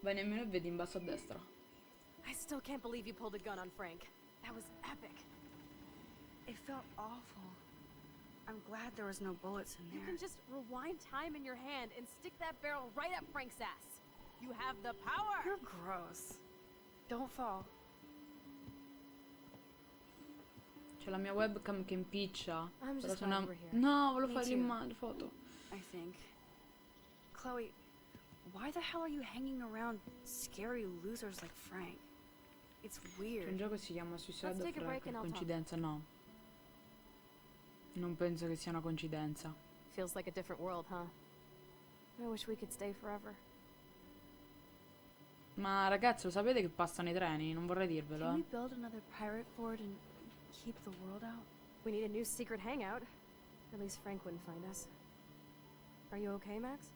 Vai nemmeno e vedi in basso a destra. I still can't believe you pulled a gun on Frank. That was epic. It felt awful. I'm glad there was no bullets in You there. can just rewind time in your hand and stick that barrel right up Frank's ass. You have the power! You're gross. Don't fall. C'è la mia webcam che impiccia. I'm Però just se glad no... we're here. No, volevo Me fare too. le foto. I think. Chloe, why the hell are you hanging around scary losers like Frank? It's C'è un weird. gioco che si chiama Suicide Let's take a Frank, break and I'll talk. coincidenza? No. Non penso che sia una coincidenza. Feels like a different world, huh? I wish we could stay forever. Ma ragazzi, lo sapete che passano i treni? Non vorrei dirvelo, Can we eh. build another pirate fort and keep the world out? We need a new secret hangout. At least Frank wouldn't find us. Are you okay, Max?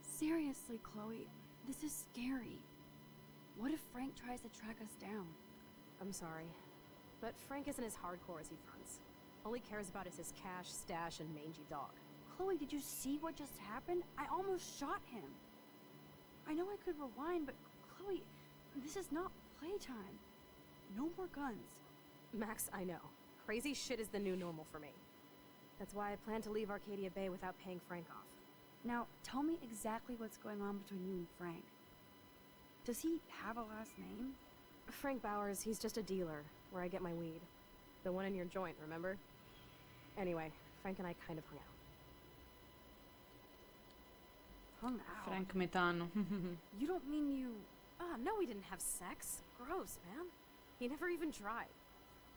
Seriously, Chloe, this is scary. What if Frank tries to track us down? I'm sorry. But Frank isn't as hardcore as he fronts. All he cares about is his cash, stash, and mangy dog. Chloe, did you see what just happened? I almost shot him. I know I could rewind, but Chloe, this is not playtime. No more guns. Max, I know. Crazy shit is the new normal for me. That's why I plan to leave Arcadia Bay without paying Frank off. Now, tell me exactly what's going on between you and Frank. Does he have a last name? Frank Bowers, he's just a dealer, where I get my weed. The one in your joint, remember? Anyway, Frank and I kind of hung out. Hung out? Frank Metano. You don't mean you... Ah, no, we didn't have sex. Gross, man. He never even tried.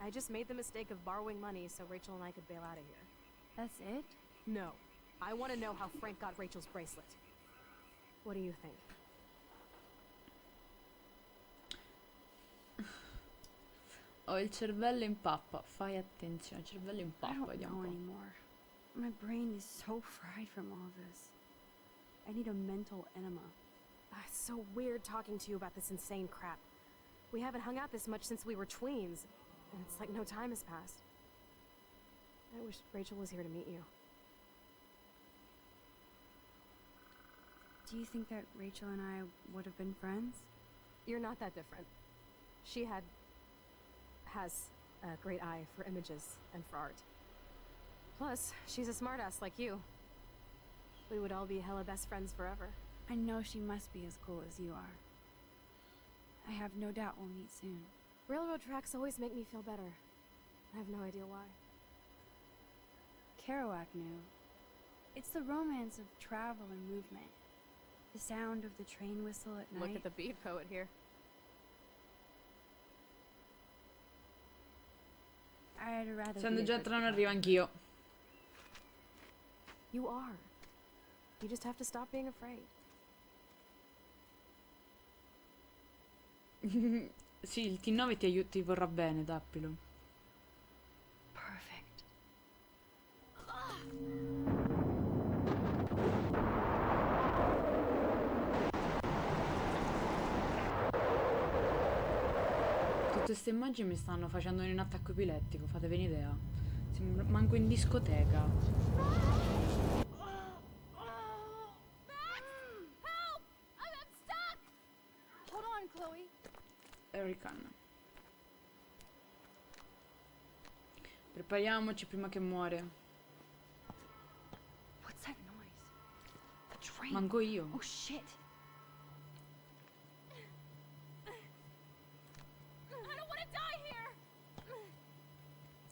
I just made the mistake of borrowing money so Rachel and I could bail out of here. That's it? No. I want to know how Frank got Rachel's bracelet. What do you think? Ho il cervello in pappa. Fai attenzione, il cervello in I pappa, don't vediamo know un po'. anymore. My brain is so fried from all this. I need a mental enema. It's so weird talking to you about this insane crap. We haven't hung out this much since we were tweens, and it's like no time has passed. I wish Rachel was here to meet you. Do you think that Rachel and I would have been friends? You're not that different. She has a great eye for images and for art. Plus, she's a smartass like you. We would all be hella best friends forever. I know she must be as cool as you are. I have no doubt we'll meet soon. Railroad tracks always make me feel better. I have no idea why. Kerouac knew. It's the romance of travel and movement. The sound of the train whistle at night. Look at the beat poet here. I'd rather Essendo be a già good tra non photographer. arrivo anch'io. You are. You just have to stop being afraid. Sì, il T9 ti vorrà bene, dappilo. Perfect. Tutte queste immagini mi stanno facendo un attacco epilettico, fatevi un'idea. Sembra manco in discoteca. Help! I'm stuck! Hold on, Chloe. Hurricane. Prepariamoci prima che muore. What's that noise? A train. Manco io. Oh shit. I don't want to die here!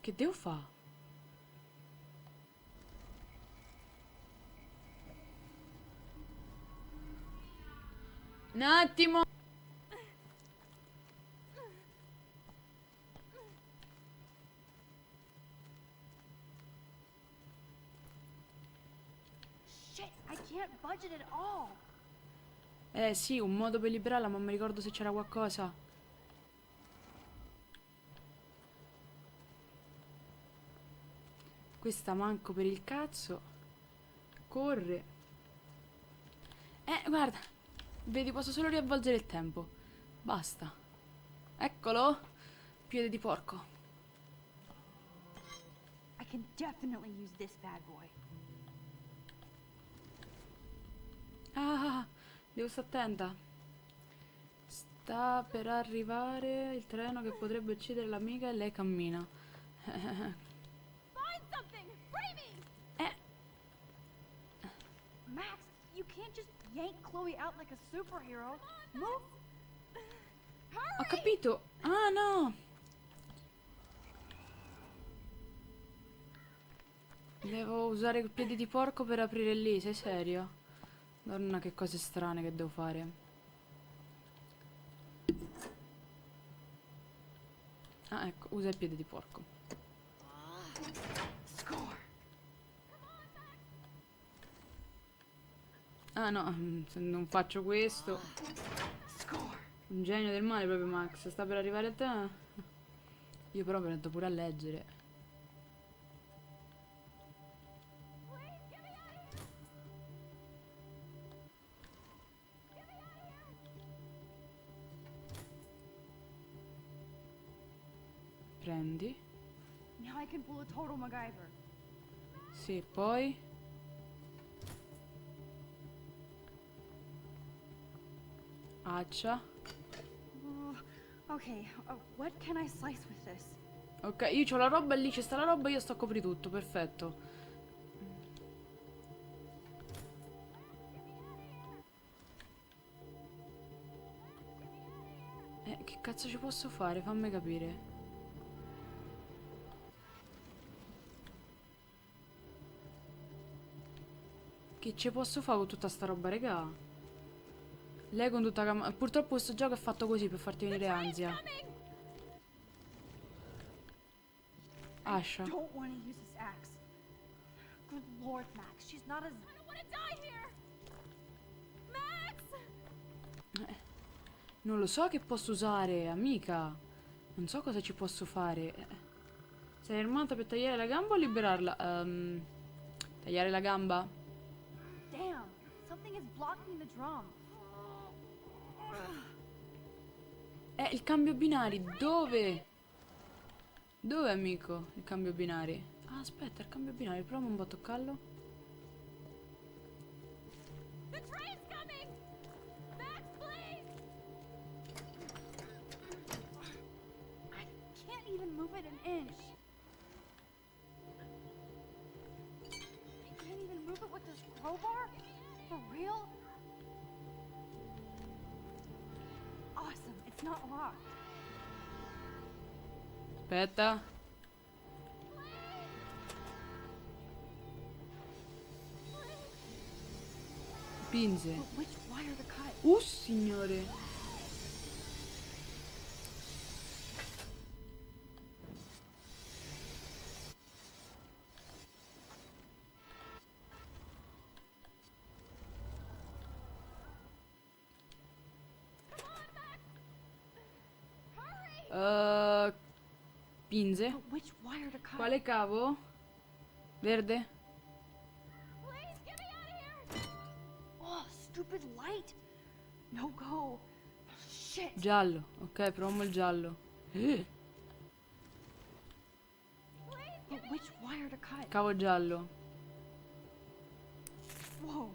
Che devo fare? Un attimo. Shit, I can't budget at all. Sì, un modo per liberarla, ma non mi ricordo se c'era qualcosa. Questa manco per il cazzo. Corre. Guarda. Vedi, posso solo riavvolgere il tempo. Basta. Eccolo. Piede di porco. I can definitely use this bad boy. Devo stare attenta. Sta per arrivare il treno che potrebbe uccidere l'amica e lei cammina. Find something! Free me! Eh, Max, you can't just yank Chloe out like a superhero. Move! ho capito. Ah, no. Devo usare il piede di porco per aprire lì, sei serio? Madonna, che cose strane che devo fare. Ah, ecco, usa il piede di porco. Score! Ah no, se non faccio questo. Score! Un genio del male proprio Max, sta per arrivare a te. Io però prendo pure a leggere. Prendi. Now I can pull a total MacGyver. Sì, poi. Accia. Okay, what can I slice with this? Ok, io c'ho la roba e lì c'è sta la roba e io sto a copri tutto, perfetto. Che cazzo ci posso fare? Fammi capire. Che ci posso fare con tutta sta roba, regà? Lei con tutta purtroppo questo gioco è fatto così per farti venire ansia. Ascia. Don't want to use this axe. Good lord, Max, she's not as. I don't want to die here. Max! Non lo so che posso usare, amica. Non so cosa ci posso fare. Sei armata per tagliare la gamba o liberarla? Tagliare la gamba? Damn, something is blocking the drum. Il cambio binari, dove? Dove, amico? Il cambio binari? Ah, aspetta, il cambio binari, proviamo un po' a toccarlo. The train's coming! Max, please! I can't even move it an inch. I can't even move it with this crowbar? For real? Awesome, it's not locked. Aspetta. Pinze. But which wire to cut? Signore. Pinze. But which wire to cut? Quale cavo? Verde? Please get me out of here! Oh, stupid light! No go. Shit. Giallo. Ok, proviamo il giallo. But which wire to cut? Cavo giallo. Whoa.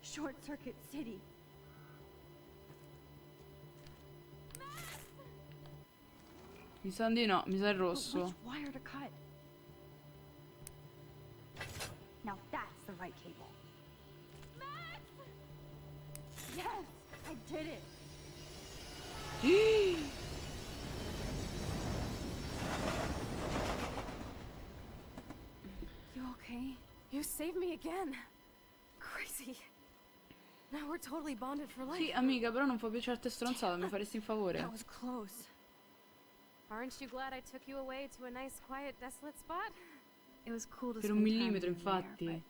Short circuit city. Mi sa di no, mi sa il But rosso. which wire to cut? Now that's the right cable. Max! Yes, I did it. You okay? You saved me again. Crazy. Now we're totally bonded for life. Sì, amica, però non fa più certe stronzate, mi faresti un favore? That was close. Aren't you glad I took you away to a nice, quiet, desolate spot? It was cool to Per un spend time millimetro, with you there, infatti.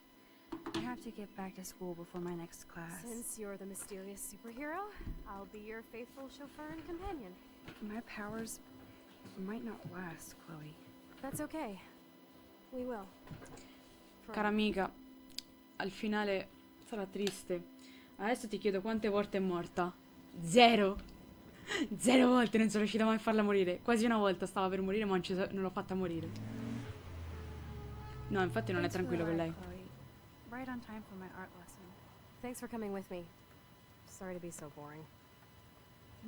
but I have to get back to school before my next class. Since you're the mysterious superhero, I'll be your faithful chauffeur and companion. My powers might not last, Chloe. That's okay. We will. For Cara amica, al finale sarà triste. Adesso ti chiedo quante volte è morta. Zero! Zero volte non sono riuscita mai a farla morire. Quasi una volta stava per morire, ma non l'ho fatta morire. No, infatti non è Thanks for tranquillo the con ride, lei. Chloe. Right on time for my art lesson. Thanks for coming with me. Sorry to be so boring.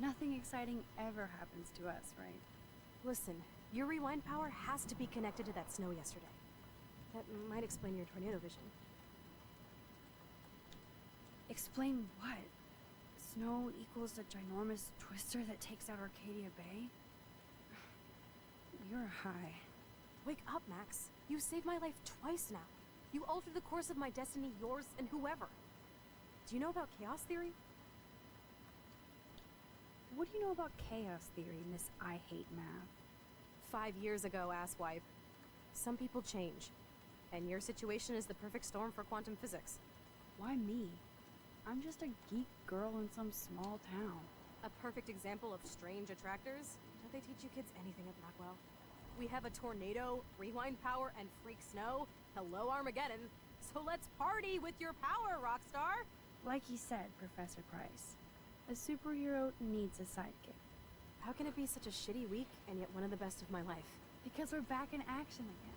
Nothing exciting ever happens to us, right? Listen, your rewind power has to be connected to that snow yesterday. That might explain your tornado vision. Explain what? Snow equals a ginormous twister that takes out Arcadia Bay? You're high. Wake up, Max. You saved my life twice now. You altered the course of my destiny, yours, and whoever. Do you know about chaos theory? What do you know about chaos theory, Miss I Hate Math? 5 years ago, asswipe. Some people change. And your situation is the perfect storm for quantum physics. Why me? I'm just a geek girl in some small town. A perfect example of strange attractors? Don't they teach you kids anything at Blackwell? We have a tornado, rewind power, and freak snow. Hello, Armageddon. So let's party with your power, Rockstar! Like you said, Professor Price, a superhero needs a sidekick. How can it be such a shitty week and yet one of the best of my life? Because we're back in action again.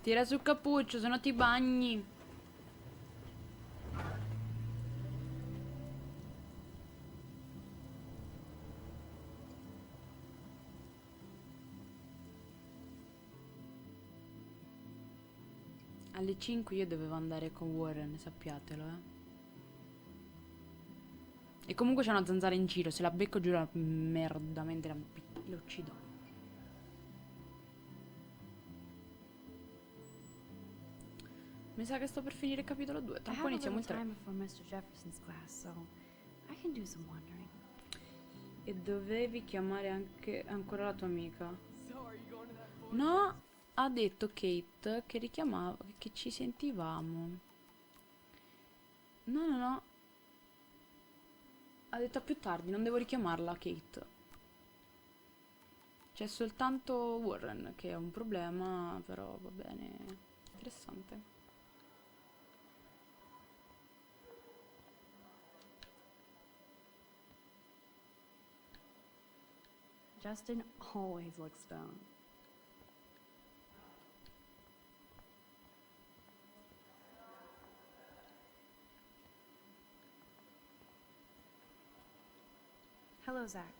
Tira sul cappuccio, se no ti bagni. Alle 5 io dovevo andare con Warren, sappiatelo, E comunque c'è una zanzara in giro, se la becco giuro merdamente la uccido. Mi sa che sto per finire il capitolo 2, tra I un po' have a iniziamo il little 3. time before Mr. Jefferson's class, so I can do some wondering. E dovevi chiamare anche ancora la tua amica. No, ha detto Kate che richiamava, che ci sentivamo. No. Ha detto a più tardi, non devo richiamarla Kate. C'è soltanto Warren che è un problema, però va bene. Interessante. Justin always looks stoned. Hello, Zach.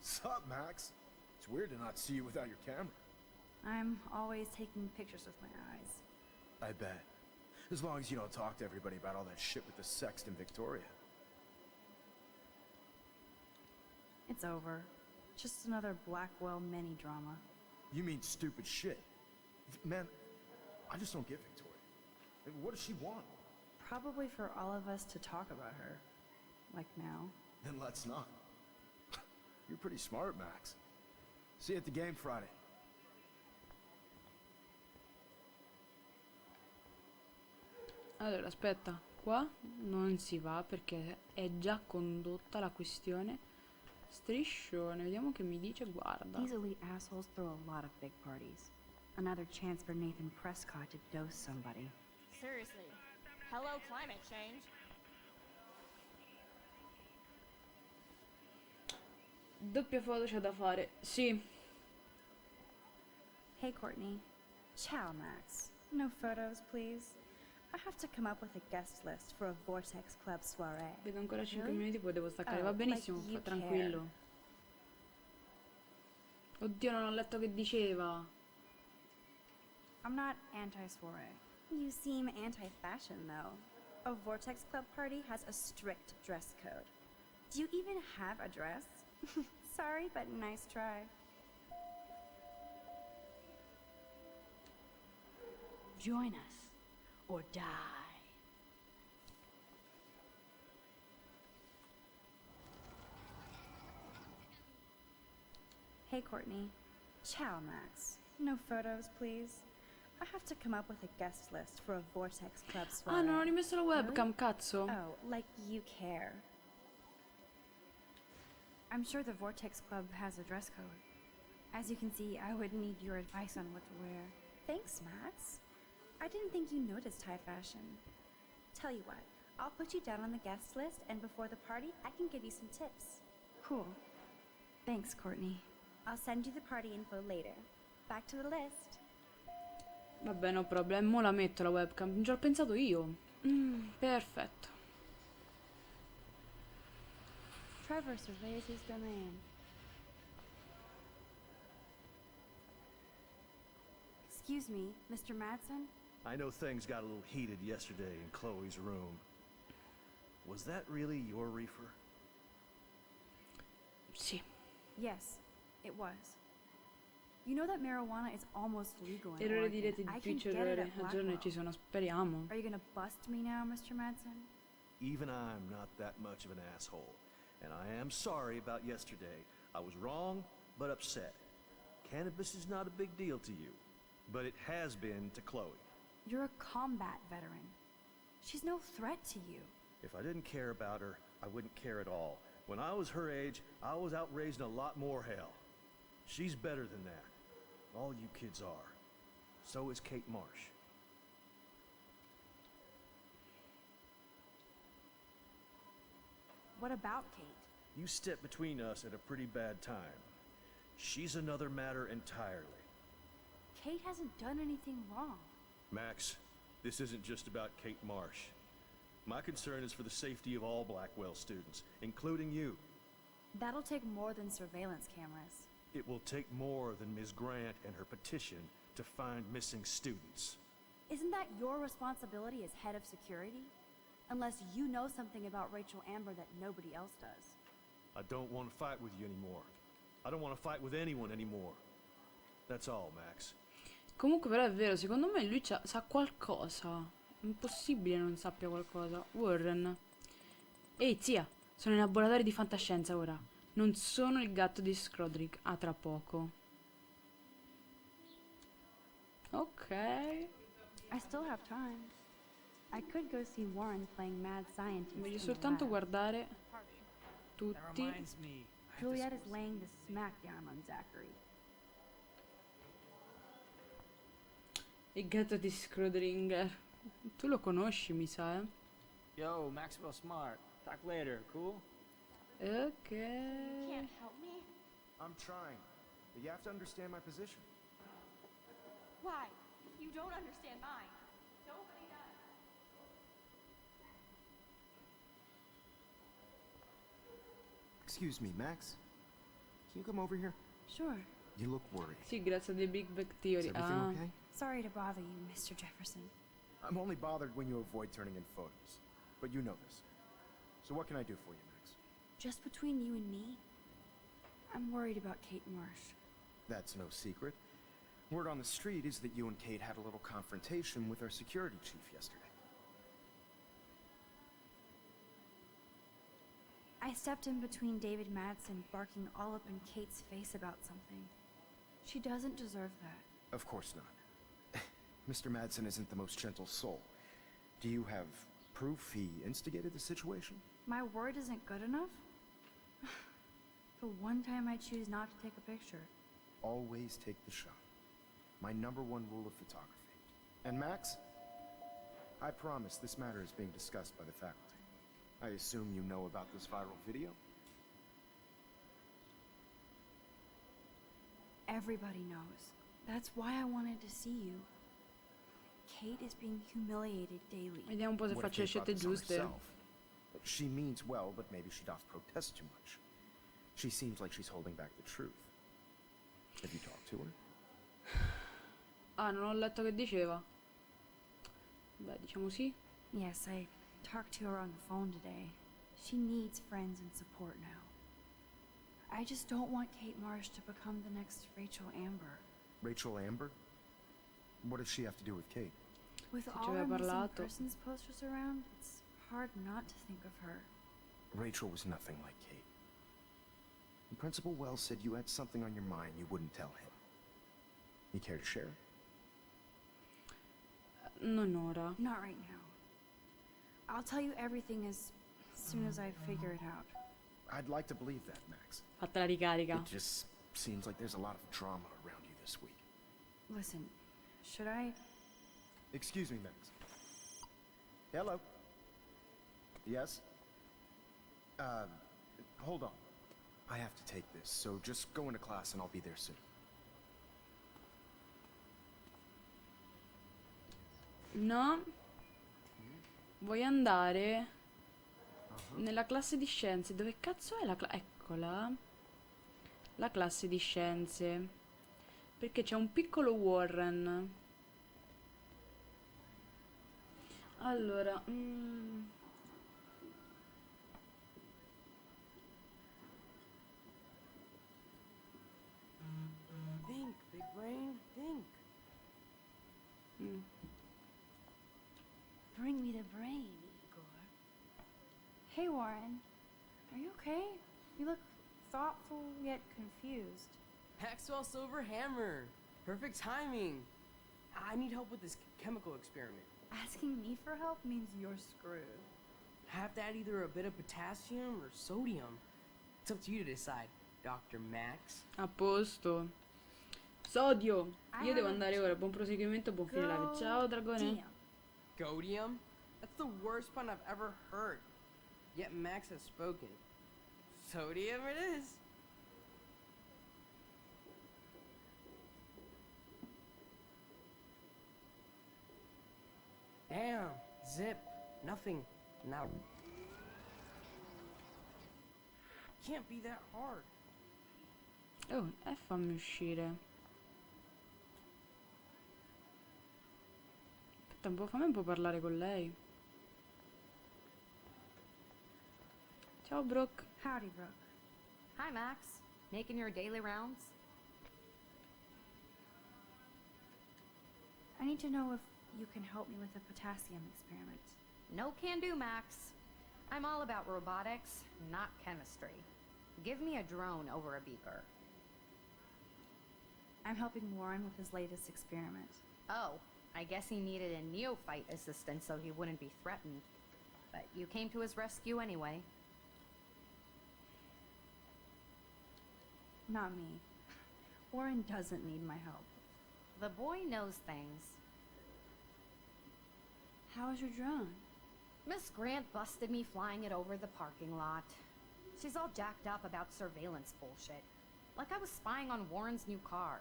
Sup, Max? It's weird to not see you without your camera. I'm always taking pictures with my eyes. I bet. As long as you don't talk to everybody about all that shit with the sext in Victoria. It's over. Just another Blackwell mini-drama. You mean stupid shit. Man, I just don't get Victoria. I mean, what does she want? Probably for all of us to talk about her. Like now. Then let's not. You're pretty smart, Max. See you at the game Friday. Allora, aspetta, qua non si va perché è già condotta la questione. Striscione, vediamo che mi dice, guarda. These elite assholes throw a lot of big parties. Another chance for Nathan Prescott to dose somebody. Seriously. Hello, climate change. Doppia foto c'è da fare, sì. Hey, Courtney. Ciao, Max. No photos, please. I have to come up with a guest list for a Vortex Club soiree. Vedo ancora 5 Really? minuti, poi devo staccare. Oh, Va benissimo, like you tranquillo. Oddio, non ho letto che diceva. I'm not anti-soiree. You seem anti-fashion, though. A Vortex Club party has a strict dress code. Do you even have a dress? Sorry, but nice try. Join us, or die. Hey, Courtney. Ciao, Max. No photos, please. I have to come up with a guest list for a Vortex Club soiree. Ah, non ho rimesso la webcam, cazzo. Oh, like you care. I'm sure the Vortex Club has a dress code. As you can see, I would need your advice on what to wear. Thanks, Max. I didn't think you noticed high fashion. Tell you what, I'll put you down on the guest list, and before the party, I can give you some tips. Cool. Thanks, Courtney. I'll send you the party info later. Back to the list. Vabbè, no problem, mo la metto la webcam. Non ci ho pensato io. Perfetto. Trevor surveys his domain. Excuse me, Mr. Madsen? I know things got a little heated yesterday in Chloe's room. Was that really your reefer? Sì. Yes, it was. You know that marijuana is almost legal in Errore Oregon. di rete I di can Twitch, get it errore at a giorno Blackwell. ci sono, speriamo. Are you gonna bust me now, Mr. Madsen? Even I'm not that much of an asshole. And I am sorry about yesterday. I was wrong, but upset. Cannabis is not a big deal to you, but it has been to Chloe. You're a combat veteran. She's no threat to you. If I didn't care about her, I wouldn't care at all. When I was her age, I was out raising a lot more hell. She's better than that. All you kids are. So is Kate Marsh. What about Kate? You stepped between us at a pretty bad time. She's another matter entirely. Kate hasn't done anything wrong. Max, this isn't just about Kate Marsh. My concern is for the safety of all Blackwell students, including you. That'll take more than surveillance cameras. It will take more than Ms. Grant and her petition to find missing students. Isn't that your responsibility as head of security? Unless you know something about Rachel Amber that nobody else does. I don't want to fight with you anymore. I don't want to fight with anyone anymore. That's all, Max. Comunque però è vero, secondo me lui sa qualcosa. Impossibile non sappia qualcosa. Warren. Ehi zia, sono in laboratorio di fantascienza ora. Non sono il gatto di Scrodrick. A tra poco. Ok. I still have time. I could go see Warren playing mad scientist. Voglio in the soltanto lab. guardare That tutti. reminds me. I have to Juliet is school laying the smackdown on Zachary. Il gatto di Scrodringer. Tu lo conosci, mi sa, eh? Yo, Maxwell Smart. Talk later, cool? Ok. Can't help me? I'm trying, but you have to understand my position. Why? You don't understand mine. Nobody does. Excuse me, Max. Can you come over here? Sure. You look worried. Sì, grazie a The Big Bang Is Theory. everything Ah. okay? Sorry to bother you, Mr. Jefferson. I'm only bothered when you avoid turning in photos. But you know this. So what can I do for you, Max? Just between you and me, I'm worried about Kate Marsh. That's no secret. Word on the street is that you and Kate had a little confrontation with our security chief yesterday. I stepped in between David Madsen barking all up in Kate's face about something. She doesn't deserve that. Of course not. Mr. Madsen isn't the most gentle soul. Do you have proof he instigated the situation? My word isn't good enough? The one time I choose not to take a picture. Always take the shot. My #1 rule of photography. And Max, I promise this matter is being discussed by the faculty. I assume you know about this viral video? Everybody knows. That's why I wanted to see you. Kate is being humiliated daily. Vediamo un po' se What if faccio le Kate brought scelte this on giuste. herself? She means well, but maybe she doth protest too much. She seems like she's holding back the truth. Have you talked to her? Ah, non ho letto che diceva. Beh, diciamo sì. Yes, I talked to her on the phone today. She needs friends and support now. I just don't want Kate Marsh to become the next Rachel Amber. Rachel Amber? What does she have to do with Kate? With Sì, ci all aveva her missing parlato. persons posters around, it's hard not to think of her. Rachel was nothing like Kate. And Principal Wells said you had something on your mind you wouldn't tell him. You care to share? Non ora. Not right now. I'll tell you everything as soon as I figure it out. I'd like to believe that, Max. Fatta la ricarica. It just seems like there's a lot of drama around you this week. Listen, should I? Excuse me, Max. Hello? Yes? Hold on. I have to take this, so just go into class and I'll be there soon. No. Voglio andare nella classe di scienze. Dove cazzo è la classe? Eccola. La classe di scienze. Perché c'è un piccolo Warren. Allora. Think, big brain, think. Bring me the brain, Igor. Hey, Warren. Are you okay? You look thoughtful yet confused. Maxwell Silver Hammer. Perfect timing. I need help with this chemical experiment. Asking me for help means you're screwed. I have to add either a bit of potassium or sodium. It's up to you to decide, Dr. Max. A posto. Sodio. I Io devo have andare ora. Buon proseguimento, buon fine live. Ciao, dragone. Damn. Godium? That's the worst pun I've ever heard. Yet Max has spoken. Sodium it is. Damn, zip, nothing, now. Can't be that hard. Oh, fammi uscire. Aspetta un po', fammi un po' parlare con lei. Ciao, Brooke. Howdy, Brooke. Hi, Max. Making your daily rounds? I need to know if you can help me with the potassium experiment. No can do, Max. I'm all about robotics, not chemistry. Give me a drone over a beaker. I'm helping Warren with his latest experiment. Oh, I guess he needed a neophyte assistant so he wouldn't be threatened. But you came to his rescue anyway. Not me. Warren doesn't need my help. The boy knows things. How's your drone? Miss Grant busted me flying it over the parking lot. She's all jacked up about surveillance bullshit. Like I was spying on Warren's new car.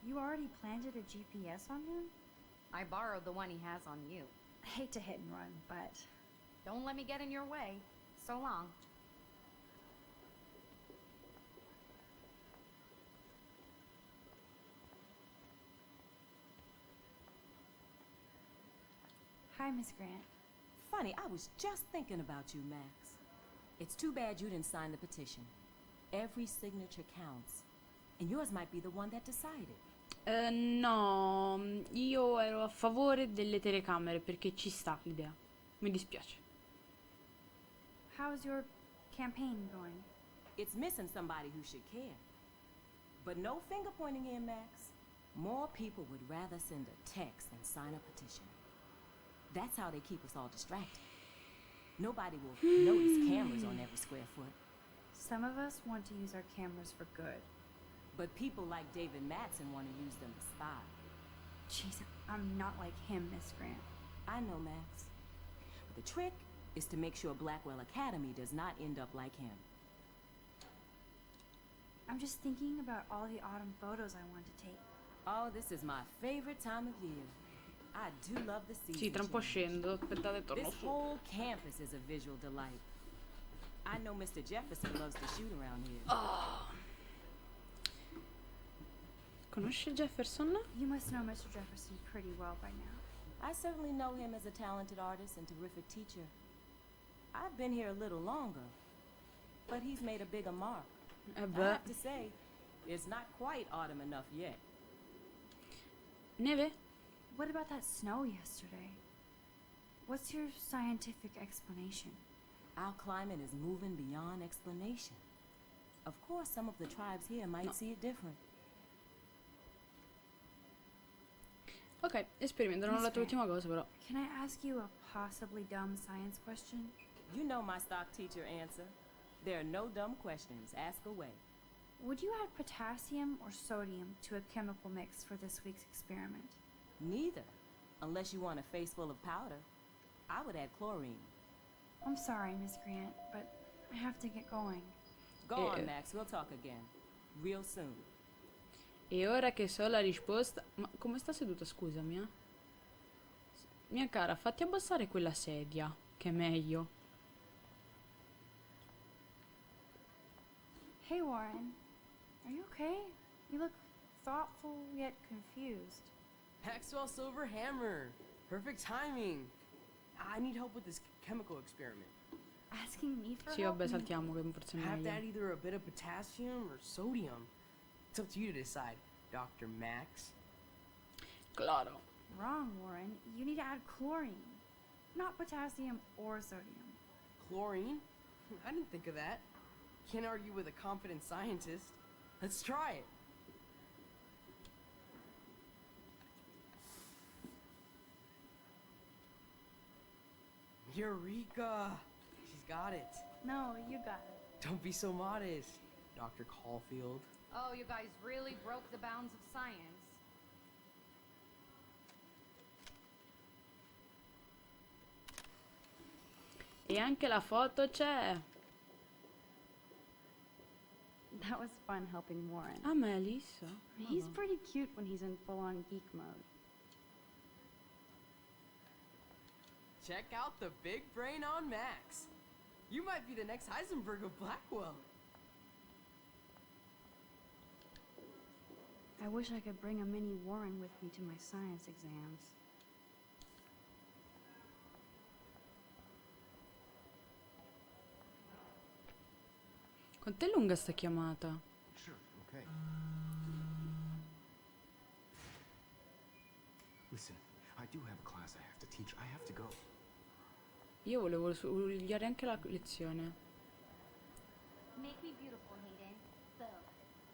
You already planted a GPS on him? I borrowed the one he has on you. I hate to hit and run, but Don't let me get in your way. So long. hi, Miss Grant. Funny, I was just thinking about you, Max. It's too bad you didn't sign the petition. Every signature counts. And yours might be the one that decided. No, io ero a favore delle telecamere perché ci sta l'idea. Mi dispiace. How's your campaign going? It's missing somebody who should care. But no finger pointing here, Max. More people would rather send a text than sign a petition. That's how they keep us all distracted. Nobody will notice cameras on every square foot. Some of us want to use our cameras for good. But people like David Madsen want to use them to spy. Jeez, I'm not like him, Miss Grant. I know, Max. But the trick is to make sure Blackwell Academy does not end up like him. I'm just thinking about all the autumn photos I want to take. Oh, this is my favorite time of year. I do love the season. Sì, tra un po' change. scendo. Aspettate, torno This su. whole campus is a visual delight. I know Mr. Jefferson loves to shoot around here. Conosce Jefferson? You must know Mr. Jefferson pretty well by now. I certainly know him as a talented artist and terrific teacher. I've been here a little longer, but he's made a bigger mark. I beh. have to say, it's not quite autumn enough yet. Neve? What about that snow yesterday? What's your scientific explanation? Our climate is moving beyond explanation. Of course, some of the tribes here might see it different. Ok, esperimento, non ho letto l'ultima cosa però. Can I ask you a possibly dumb science question? You know my stock teacher answer. There are no dumb questions. Ask away. Would you add potassium or sodium to a chemical mix for this week's experiment? Neither. Unless you want a face full of powder. I would add chlorine. I'm sorry, Miss Grant, but I have to get going. Go on, Max. We'll talk again. Real soon. E ora che so la risposta... Ma come sta seduta, scusami, Mia cara, fatti abbassare quella sedia, che è meglio. Hey, Warren. Are you okay? You look thoughtful yet confused. Maxwell Silver Hammer. Perfect timing. I need help with this chemical experiment. Asking me for Sì, help? vabbè, saltiamo che forse è I have to add meglio. either a bit of potassium or sodium. It's up to you to decide, Dr. Max. Claro. Wrong, Warren. You need to add chlorine, not potassium or sodium. Chlorine? I didn't think of that. Can't argue with a confident scientist. Let's try it. Eureka! She's got it. No, you got it. Don't be so modest, Dr. Caulfield. Oh, you guys really broke the bounds of science. E anche la foto c'è. That was fun helping Warren. Ah, ma è Elissa? He's pretty cute when he's in full-on geek mode. Check out the big brain on Max. You might be the next Heisenberg of Blackwell. I wish I could bring a mini Warren with me to my science exams. Quanto è lunga sta chiamata? Sure, okay. Listen, I do have a class I have to teach. I have to go. Io volevo studiare anche la lezione. Make me beautiful, Hayden. Bow,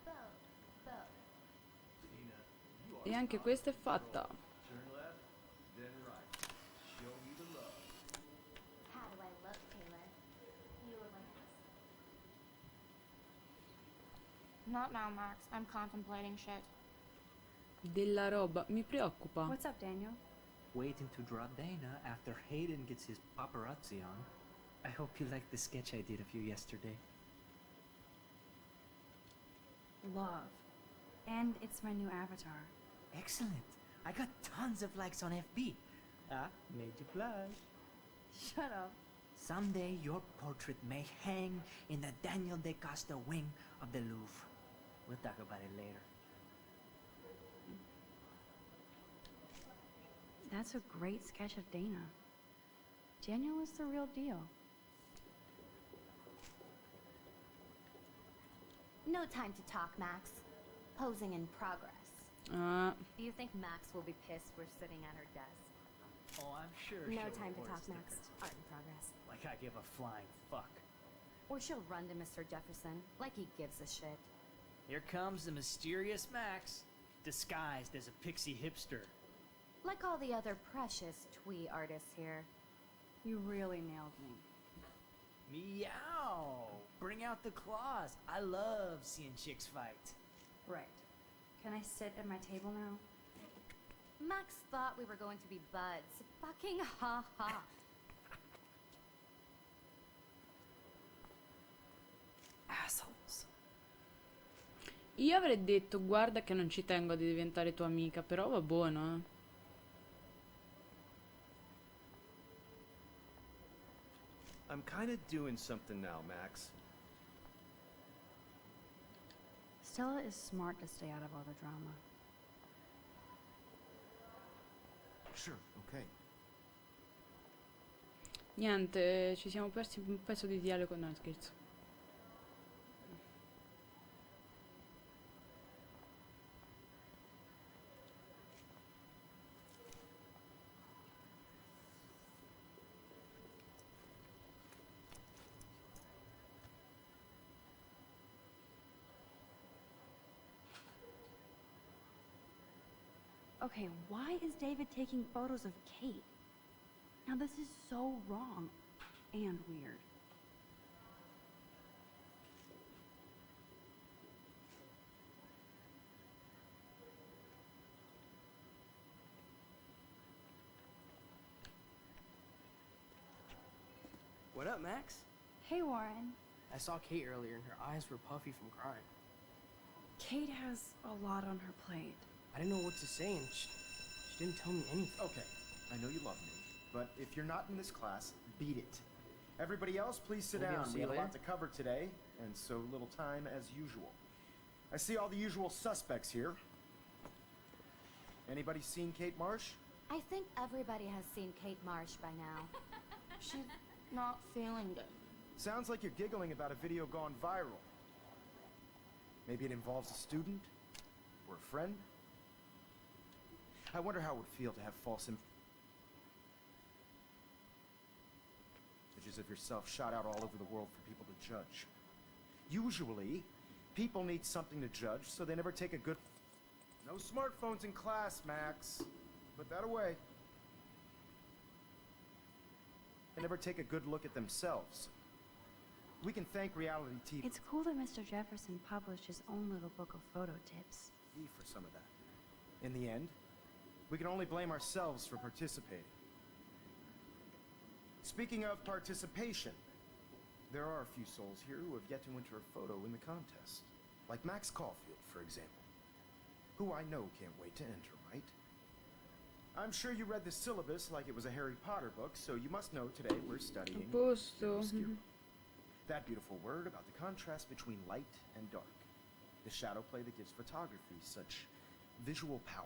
bow, bow. E anche questa è fatta. Turn left, then right. Show me the love. How do I look, Taylor? You look like this. Not now, Max. I'm contemplating shit. Della roba, mi preoccupa. What's up, Daniel? Waiting to draw Dana after Hayden gets his paparazzi on. I hope you liked the sketch I did of you yesterday. Love. And it's my new avatar. Excellent. I got tons of likes on FB. Ah, made you blush. Shut up. Someday your portrait may hang in the Daniel De Costa wing of the Louvre. We'll talk about it later. That's a great sketch of Dana. Daniel is the real deal. No time to talk, Max. Posing in progress. Ah, Do you think Max will be pissed we're sitting at her desk? Oh, I'm sure No she'll time to report talk, us Max. difference. Art in progress. Like I give a flying fuck. Or she'll run to Mr. Jefferson like he gives a shit. Here comes the mysterious Max, disguised as a pixie hipster. Like all the other precious twee artists here. You really nailed me. Meow! Bring out the claws. I love seeing chicks fight. Right. Can I sit at my table now? Max thought we were going to be buds. Fucking ha ha. Assholes. io avrei detto guarda che non ci tengo a diventare tua amica, però va buono, eh. I'm kind of doing something now, Max. Stella is smart to stay out of all the drama. Sure, okay. Niente, ci siamo persi un pezzo di dialogo, no scherzo. Okay, why is David taking photos of Kate? Now this is so wrong and weird. What up, Max? Hey, Warren. I saw Kate earlier and her eyes were puffy from crying. Kate has a lot on her plate. I didn't know what to say and she didn't tell me anything. Okay, I know you love me, but if you're not in this class, beat it. Everybody else, please sit Maybe I'll down. see We you have a lot later. to cover today, and so little time as usual. I see all the usual suspects here. Anybody seen Kate Marsh? I think everybody has seen Kate Marsh by now. She's not feeling good. Sounds like you're giggling about a video gone viral. Maybe it involves a student? Or a friend? I wonder how it would feel to have false images of yourself shot out all over the world for people to judge. Usually, people need something to judge, so they never take a good... No smartphones in class, Max. Put that away. They never take a good look at themselves. We can thank reality TV It's cool that Mr. Jefferson published his own little book of photo tips. for some of that. In the end, we can only blame ourselves for participating. Speaking of participation, there are a few souls here who have yet to enter a photo in the contest. Like Max Caulfield, for example. Who I know can't wait to enter, right? I'm sure you read the syllabus like it was a Harry Potter book, so you must know today we're studying Posto. chiaroscuro. That beautiful word about the contrast between light and dark. The shadow play that gives photography such visual power.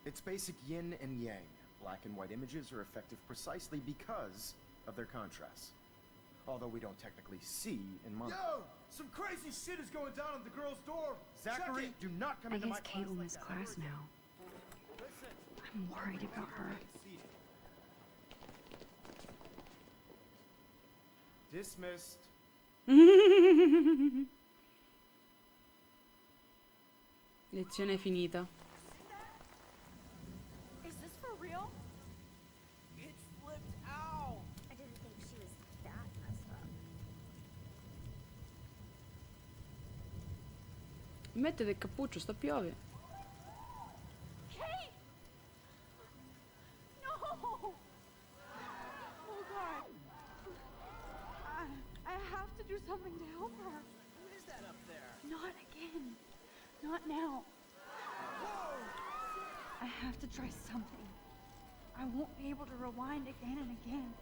It's basic yin and yang. Black and white images are effective precisely because of their contrasts. Although we don't technically see in mono. Yo! Some crazy shit is going down at the girl's dorm! Zachary, do not come I into my guess class Caitlin like is that. class now. I'm worried about her. Dismissed. Lezione finita. Is this for real? It's flipped out. I didn't think she was that messed up. Mettete il cappuccio, sta piove. Kate! No! Oh God! I have to do something to help her. Who is that up there? Not again. Not now. I have to try something. I won't be able to rewind again and again.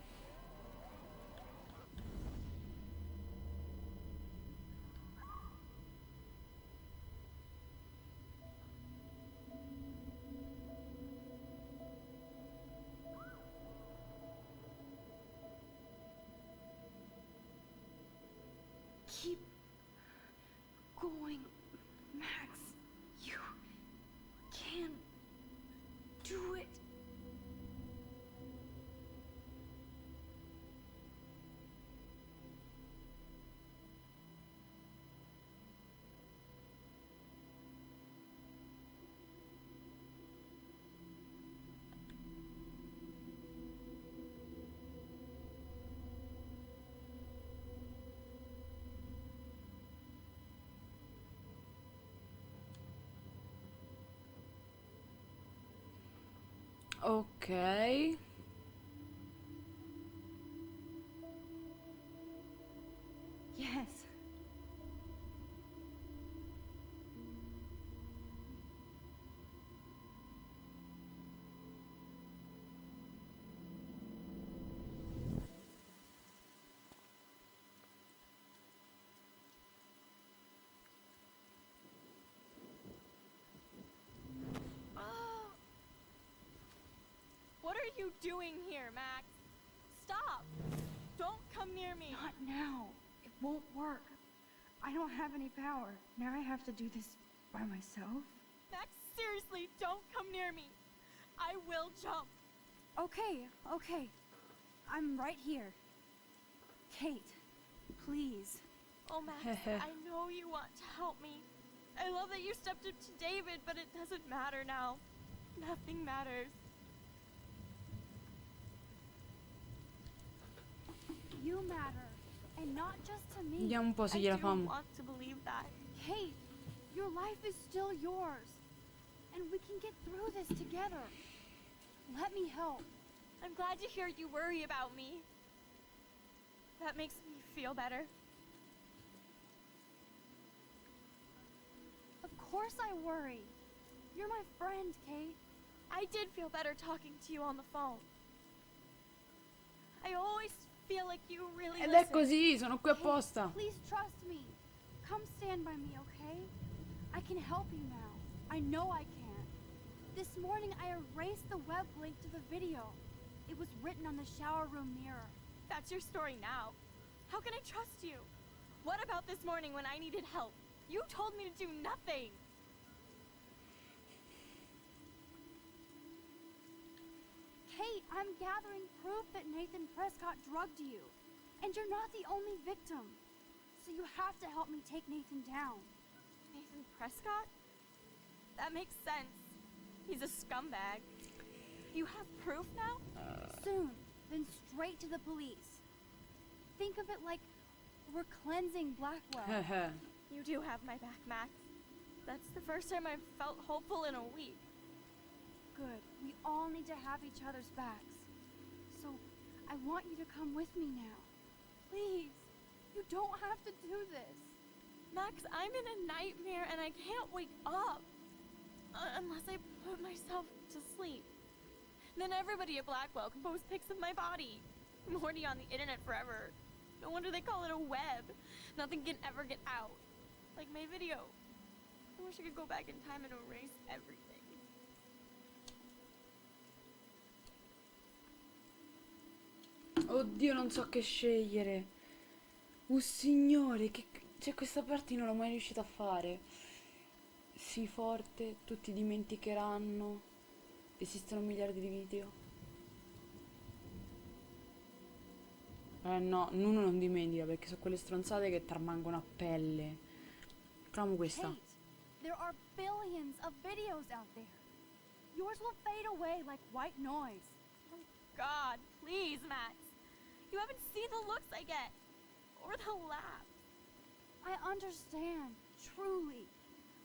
Keep going, Max. You can do it. Ok. Yes. What are you doing here, Max? Stop! Don't come near me. Not now. It won't work. I don't have any power. Now I have to do this by myself. Max, seriously, don't come near me. I will jump. Okay, okay. I'm right here. Kate, please. Oh, Max, I know you want to help me. I love that you stepped up to David, but it doesn't matter now. Nothing matters. You matter. And not just to me. Vediamo un po' se I gliela do famo. want to believe that. Kate, your life is still yours. And we can get through this together. Let me help. I'm glad to hear you worry about me. That makes me feel better. Of course I worry. You're my friend, Kate. I did feel better talking to you on the phone. I always feel like you really Ed è listen. così, sono qui Kate, apposta. please trust me. Come stand by me, okay? I can help you now. I know I can. This morning I erased the web link to the video. It was written on the shower room mirror. That's your story now. How can I trust you? What about this morning when I needed help? You told me to do nothing. Kate, I'm gathering proof that Nathan Prescott drugged you. And you're not the only victim. So you have to help me take Nathan down. Nathan Prescott? That makes sense. He's a scumbag. You have proof now? Soon, then straight to the police. Think of it like we're cleansing Blackwell. Heh. You do have my back, Max. That's the first time I've felt hopeful in a week. Good. We all need to have each other's backs. So, I want you to come with me now. Please. You don't have to do this. Max, I'm in a nightmare and I can't wake up. Unless I put myself to sleep. Then everybody at Blackwell can post pics of my body. I'm already on the internet forever. No wonder they call it a web. Nothing can ever get out. Like my video. I wish I could go back in time and erase everything. Oddio, non so che scegliere. Signore, cioè questa parte non l'ho mai riuscita a fare. Sii forte, tutti dimenticheranno. Esistono miliardi di video. No, uno non dimentica perché sono quelle stronzate che ti rimangono a pelle. Facciamo questa. Kate, there are billions of videos out there. Yours will fade away like white noise. Oh God, please, Max. You haven't seen the looks I get. Or the laughs. I understand, truly.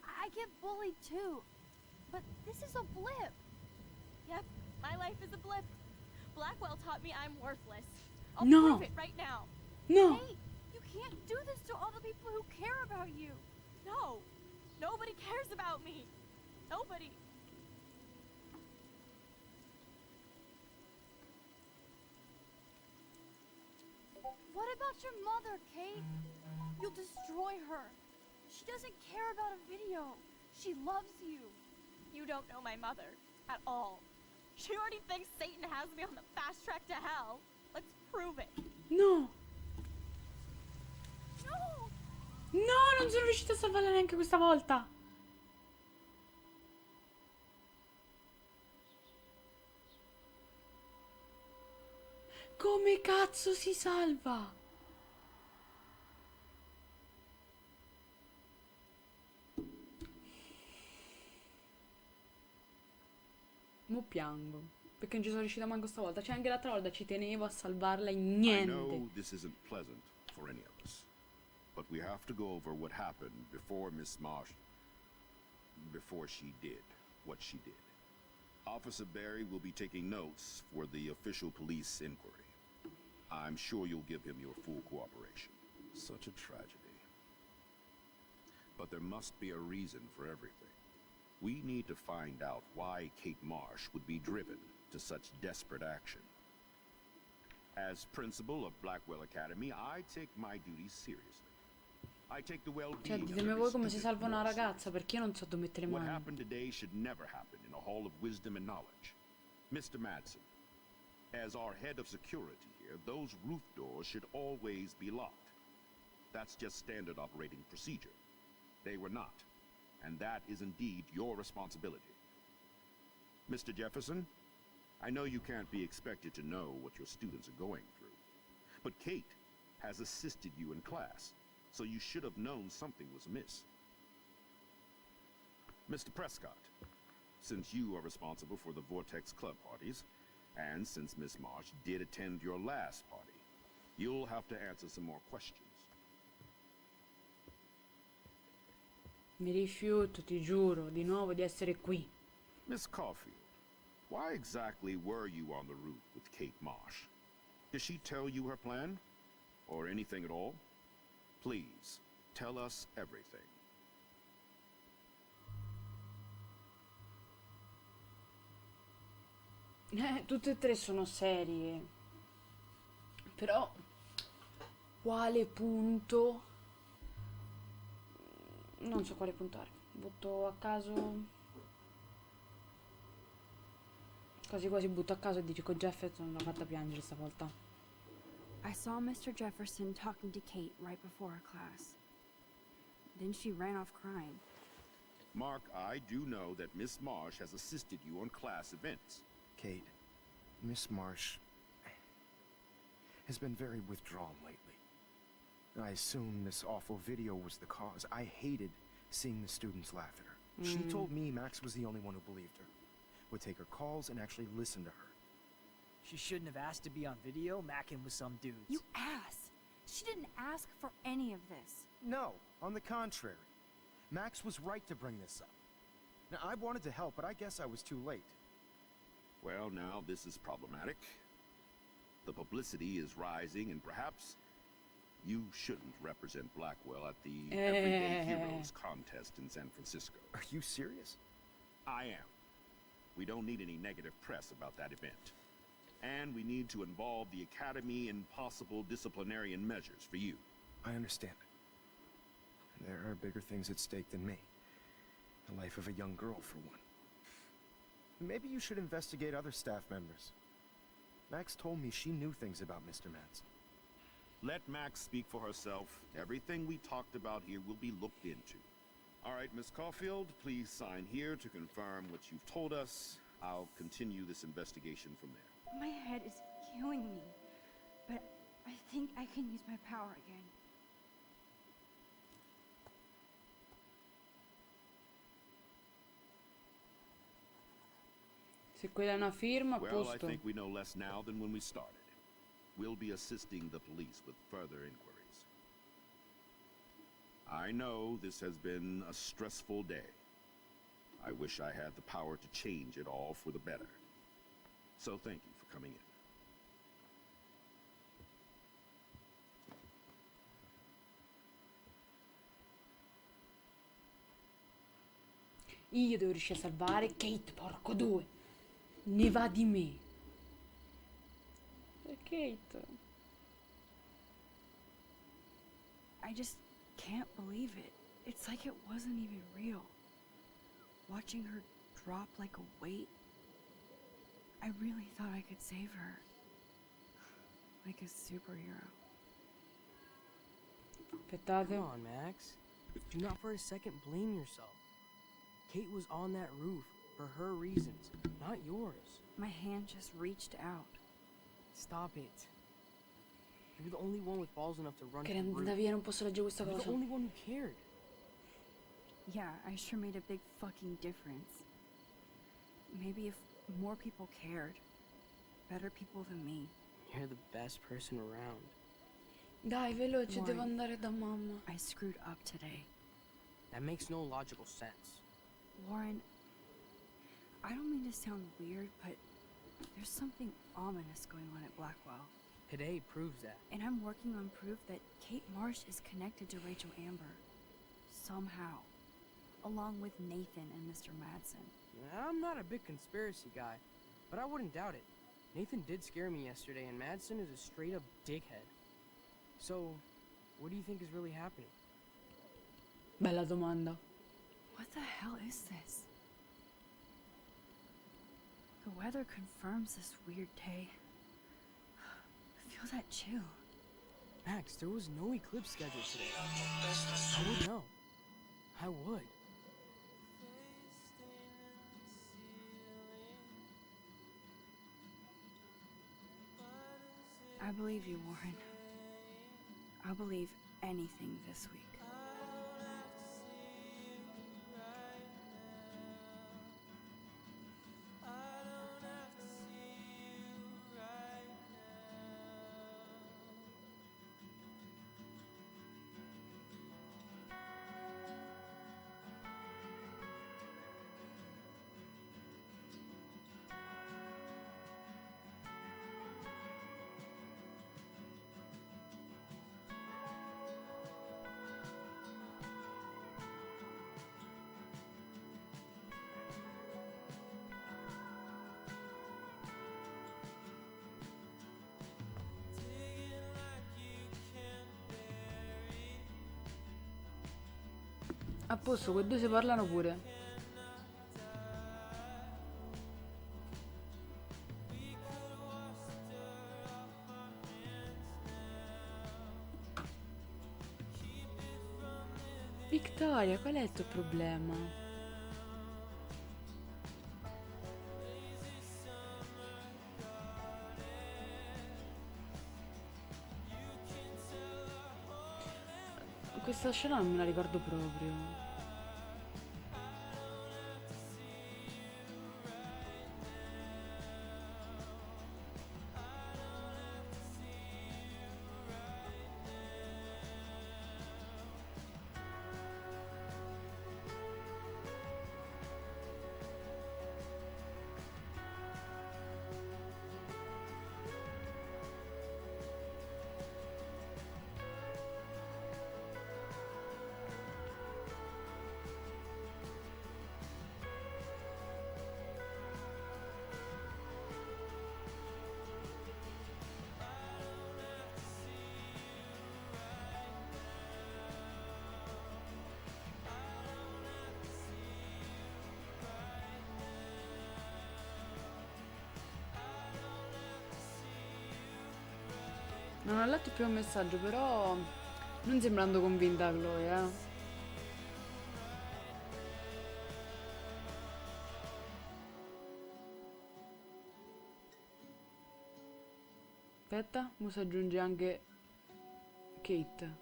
I get bullied too. But this is a blip. Yep, my life is a blip. Blackwell taught me I'm worthless. I'll No. prove it right now. No! Kate, you can't do this to all the people who care about you. No, nobody cares about me. Nobody. What about your mother, Kate? You'll destroy her. She doesn't care about a video. She loves you. You don't know my mother at all. She already thinks Satan has me on the fast track to hell. Let's prove it. No! No! No, non sono riuscita a salvarla neanche questa volta. Come cazzo si salva? Mo piango. Perché non ci sono riuscita manco stavolta. C'è anche l'altra volta, ci tenevo a salvarla in I niente. know this isn't pleasant for any of us, but we have to go over what happened before Miss Marsh, before she did what she did. Officer Barry will be taking notes for the official police inquiry. I'm sure you'll give him your full cooperation. Such a tragedy. But there must be a reason for everything. We need to find out why Kate Marsh would be driven to such desperate action. As principal of Blackwell Academy, I take my duties seriously. I take the Cioè, well-being of ditemi every voi come si student salva una more ragazza, perché io non so dove mettere le What mani. happened today should never happen in a hall of wisdom and knowledge. Mr. Madsen, as our head of security here, those roof doors should always be locked. That's just standard operating procedure. They were not, and that is indeed your responsibility. Mr. Jefferson, I know you can't be expected to know what your students are going through, but Kate has assisted you in class, so you should have known something was amiss. Mr. Prescott, since you are responsible for the Vortex Club parties, and since Miss Marsh did attend your last party, you'll have to answer some more questions. Mi rifiuto, ti giuro, di nuovo di essere qui. Miss Caulfield, why exactly were you on the roof with Kate Marsh? Did she tell you her plan? Or anything at all? Please, tell us everything. Tutte e tre sono serie. Però quale punto? Non so quale puntare. Butto a caso. Quasi quasi butto a caso e dico Jefferson l'ha fatta piangere stavolta. I saw Mr. Jefferson talking to Kate right before her class. Then she ran off crying. Mark, I do know that Miss Marsh has assisted you on class events. Kate, Miss Marsh has been very withdrawn lately. I assume this awful video was the cause. I hated seeing the students laugh at her. She told me Max was the only one who believed her, would take her calls and actually listen to her. She shouldn't have asked to be on video, macking with some dudes. You ass! She didn't ask for any of this. No, on the contrary. Max was right to bring this up. Now, I wanted to help, but I guess I was too late. Well, now this is problematic. The publicity is rising, and perhaps you shouldn't represent Blackwell at the Everyday Heroes contest in San Francisco. Are you serious? I am. We don't need any negative press about that event. And we need to involve the Academy in possible disciplinarian measures for you. I understand. There are bigger things at stake than me. The life of a young girl, for one. Maybe you should investigate other staff members. Max told me she knew things about Mr. Madsen. Let Max speak for herself. Everything we talked about here will be looked into. All right, Miss Caulfield, please sign here to confirm what you've told us. I'll continue this investigation from there. My head is killing me, but I think I can use my power again. Se quella è una firma, a Well, I posto. think we know less now than when we started. We'll be assisting the police with further inquiries. I know this has been a stressful day. I wish I had the power to change it all for the better. So thank you for coming in. Io devo riuscire a salvare Kate, porco due. Ne va di me. E Kate. I just can't believe it. It's like it wasn't even real. Watching her drop like a weight, I really thought I could save her. Like a superhero. Aspettate. Come on, Max. Do not for a second blame yourself. Kate was on that roof for her reasons, not yours. My hand just reached out. Stop it. You were the only one with balls enough to run Che to the andata roof. via, non posso leggere questa You were the cosa. only one who cared. Yeah, I sure made a big fucking difference. Maybe if more people cared, better people than me. You're the best person around. Dai, veloce, Why? devo andare da mamma. I screwed up today. That makes no logical sense. Warren, I don't mean to sound weird, but there's something ominous going on at Blackwell. Today proves that. And I'm working on proof that Kate Marsh is connected to Rachel Amber. Somehow. Along with Nathan and Mr. Madsen. I'm not a big conspiracy guy, but I wouldn't doubt it. Nathan did scare me yesterday, and Madsen is a straight-up dickhead. So, what do you think is really happening? Bella domanda. What the hell is this? The weather confirms this weird day. Feel that chill. Max, there was no eclipse scheduled today. I would know. I would. I believe you, Warren. I'll believe anything this week. A posto, quei due si parlano pure. Victoria, qual è il tuo problema? Questa scena non me la ricordo proprio. Non ho letto più un messaggio, però non sembrando convinta Chloe, eh. Aspetta, mo si aggiunge anche Kate.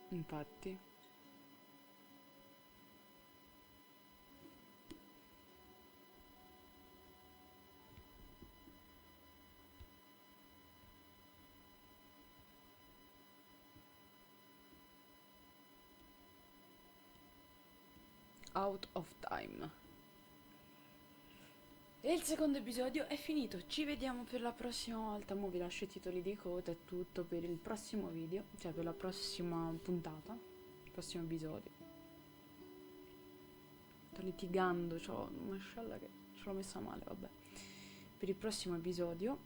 Infatti. Out of time. E il secondo episodio è finito. Ci vediamo per la prossima volta. Mo vi lascio i titoli di coda e tutto per il prossimo video, cioè per la prossima puntata, il prossimo episodio. Sto litigando, c'ho una mascella che ce l'ho messa male, vabbè. Per il prossimo episodio,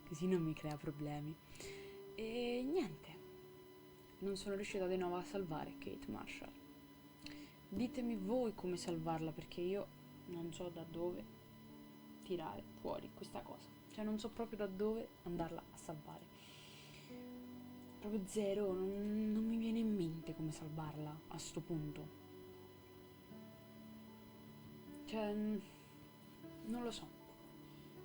così non mi crea problemi. E niente. Non sono riuscita di nuovo a salvare Kate Marshall. Ditemi voi come salvarla, perché io non so da dove tirare fuori questa cosa. Cioè non so proprio da dove andarla a salvare. Proprio zero, non mi viene in mente come salvarla a sto punto. Cioè, non lo so.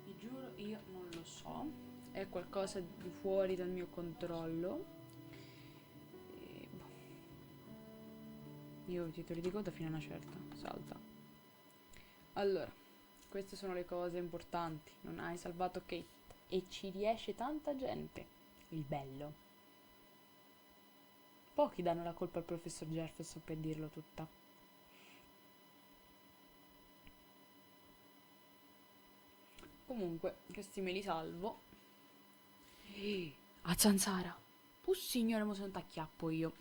Vi giuro, io non lo so. È qualcosa di fuori dal mio controllo. Io ho i titoli di coda fino a una certa, salta. Allora, queste sono le cose importanti. Non hai salvato Kate e ci riesce tanta gente. Il bello. Pochi danno la colpa al professor Jefferson per dirlo tutta. Comunque, questi me li salvo. A zanzara. Signore, mo sono t'acchiappo io.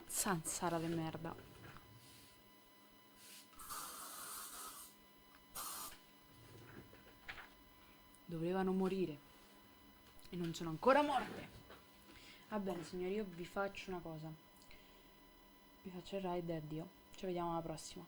Zanzara de merda. Dovevano morire e non sono ancora morte. Va bene signori, io vi faccio una cosa, vi faccio il ride e addio, ci vediamo alla prossima.